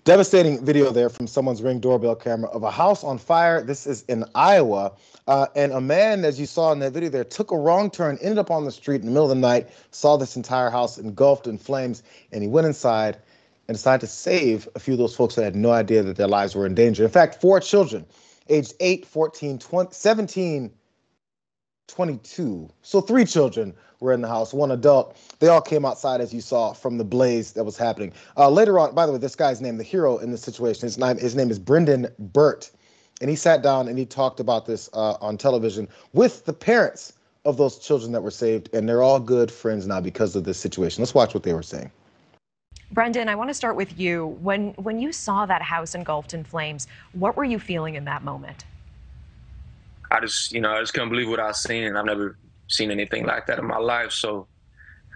Devastating video there from someone's Ring doorbell camera of a house on fire. This is in Iowa. And a man, as you saw in that video there, took a wrong turn, ended up on the street in the middle of the night, saw this entire house engulfed in flames, and he went inside and decided to save a few of those folks that had no idea that their lives were in danger. In fact, 4 children, aged 8, 14, 20, 17, 22. So 3 children were in the house, 1 adult. They all came outside, as you saw, from the blaze that was happening. Later on, by the way, this guy's name, the hero in this situation, his name is Brendan Burt. And he sat down and he talked about this on television with the parents of those children that were saved. And they're all good friends now because of this situation. Let's watch what they were saying. Brendan, I want to start with you. When you saw that house engulfed in flames, what were you feeling in that moment? I just couldn't believe what I was seeing. I've never seen anything like that in my life. So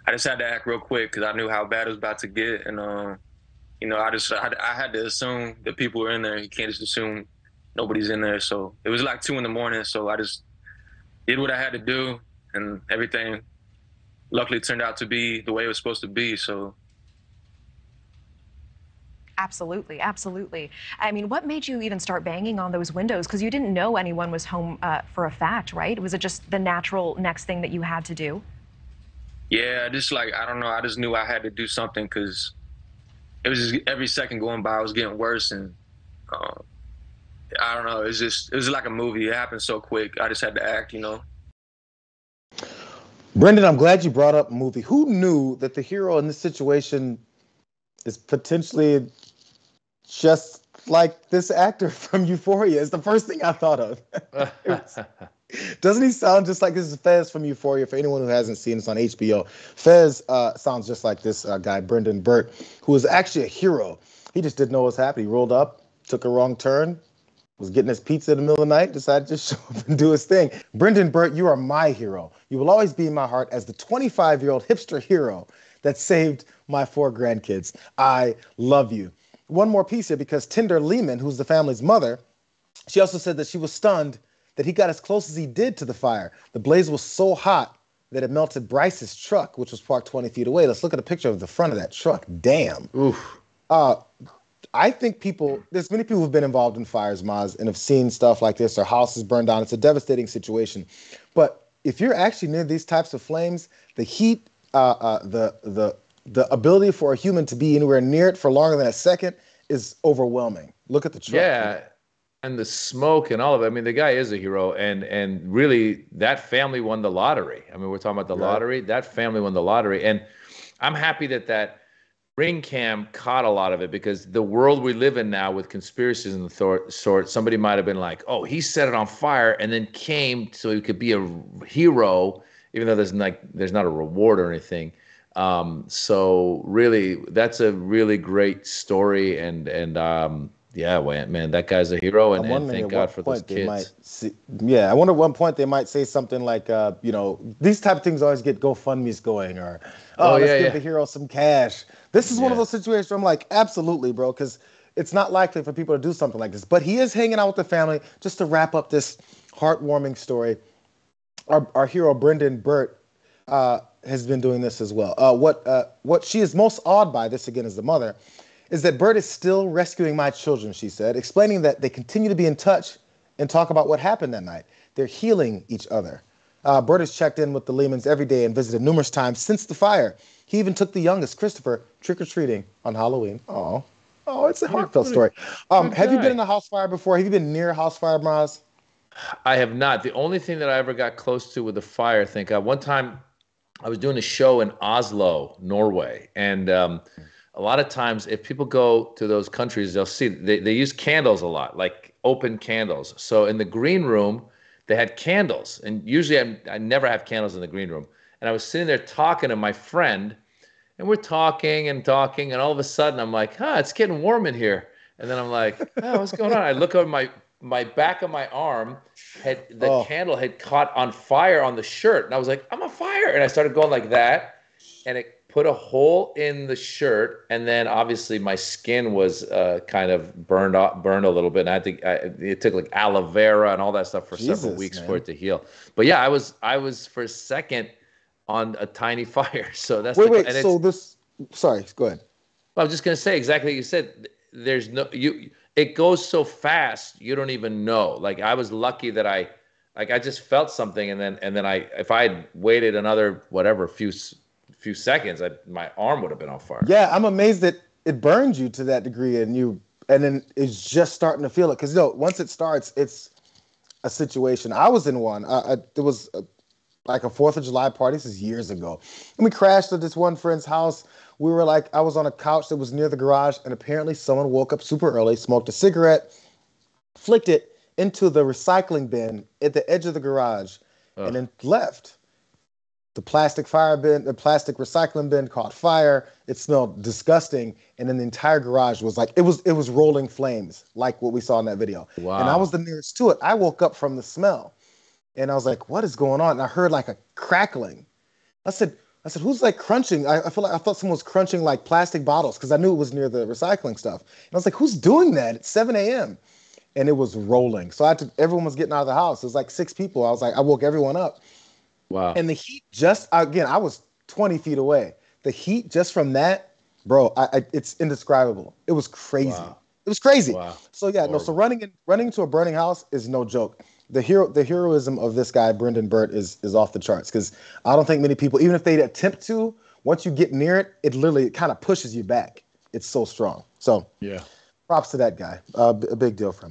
I just had to act real quick because I knew how bad it was about to get. And, I had to assume that people were in there. You can't just assume nobody's in there. So it was like 2 a.m. So I just did what I had to do, and everything luckily turned out to be the way it was supposed to be. So. Absolutely, absolutely. I mean, what made you even start banging on those windows? Because you didn't know anyone was home for a fact, right? Was it just the natural next thing that you had to do? Yeah, just like, I don't know. I just knew I had to do something because it was just every second going by, I was getting worse. And I don't know. It was like a movie. It happened so quick. I just had to act, Brendan, I'm glad you brought up a movie. Who knew that the hero in this situation is potentially just like this actor from Euphoria? Is the first thing I thought of. Doesn't he sound just like, this is Fez from Euphoria, for anyone who hasn't seen this on HBO. Fez sounds just like this guy, Brendan Burt, who is actually a hero. He just didn't know what was happening. He rolled up, took a wrong turn, was getting his pizza in the middle of the night, decided to show up and do his thing. Brendan Burt, you are my hero. You will always be in my heart as the 25-year-old hipster hero that saved my 4 grandkids. I love you. One more piece here, because Tinder Lehman, who's the family's mother, she also said that she was stunned that he got as close as he did to the fire. The blaze was so hot that it melted Bryce's truck, which was parked 20 feet away. Let's look at a picture of the front of that truck. Damn. Oof. I think there's many people who've been involved in fires, Maz, and have seen stuff like this, or houses burned down. It's a devastating situation. But if you're actually near these types of flames, the heat, the ability for a human to be anywhere near it for longer than a second is overwhelming. Look at the truck. Yeah, and the smoke and all of it. I mean, the guy is a hero, and really, that family won the lottery. I mean, we're talking about the lottery. That family won the lottery, and I'm happy that Ring cam caught a lot of it, because the world we live in now with conspiracies and the sort, somebody might have been like, oh, he set it on fire and then came so he could be a hero, even though there's not a reward or anything. So really, that's a really great story, and yeah, man, that guy's a hero, and thank God for those kids. I wonder at one point they might say something like, these type of things always get GoFundMe's going, or let's give the hero some cash. This is one of those situations where I'm like, absolutely, bro, because it's not likely for people to do something like this. But he is hanging out with the family. Just to wrap up this heartwarming story, our hero Brendan Burt has been doing this as well. What she is most awed by, this again is the mother, is that Burt is still rescuing my children, she said, explaining that they continue to be in touch and talk about what happened that night. They're healing each other. Burt has checked in with the Lehmans every day and visited numerous times since the fire. He even took the youngest, Christopher, trick-or-treating on Halloween. Oh, it's a heartfelt story. Have you been in a house fire before? Have you been near a house fire, Maz? I have not. The only thing that I ever got close to with a fire, I think, one time I was doing a show in Oslo, Norway, and a lot of times if people go to those countries, they'll see they use candles a lot, like open candles. So in the green room, they had candles. And usually I never have candles in the green room. And I was sitting there talking to my friend, and we're talking and talking, and all of a sudden I'm like, it's getting warm in here. And then I'm like, what's going on? I look over my back of my arm, the candle had caught on fire on the shirt. And I was like, I'm on fire. And I started going like that, and it put a hole in the shirt. And then obviously my skin was kind of burned a little bit. And I think it took like aloe vera and all that stuff for several weeks for it to heal. But yeah, I was for a second on a tiny fire. So that's sorry, go ahead. I was just going to say exactly what you said. There's it goes so fast, you don't even know. Like I was lucky that I just felt something, and then if I had waited another few seconds, my arm would have been on fire. Yeah, I'm amazed that it burned you to that degree, and then it's just starting to feel it, because once it starts, it's a situation. I was in one. There was like a 4th of July party. This is years ago, and we crashed at this one friend's house. We were I was on a couch that was near the garage, and apparently someone woke up super early, smoked a cigarette, flicked it into the recycling bin at the edge of the garage, and then left. The plastic recycling bin caught fire. It smelled disgusting, and then the entire garage was it was rolling flames, like what we saw in that video. Wow. And I was the nearest to it. I woke up from the smell, and I was like, "What is going on?" And I heard a crackling. I said, who's crunching? I thought someone was crunching plastic bottles, because I knew it was near the recycling stuff. And I was like, who's doing that? It's 7 a.m. And it was rolling. So everyone was getting out of the house. It was 6 people. I woke everyone up. Wow. And the heat I was 20 feet away. The heat just from that, bro, it's indescribable. It was crazy. Wow. It was crazy. Wow. So yeah, Horrible. so running into a burning house is no joke. The heroism of this guy, Brendan Burt, is off the charts, because I don't think many people, even if they attempt to, once you get near it, it literally kind of pushes you back. It's so strong. So yeah, props to that guy. A big deal for him.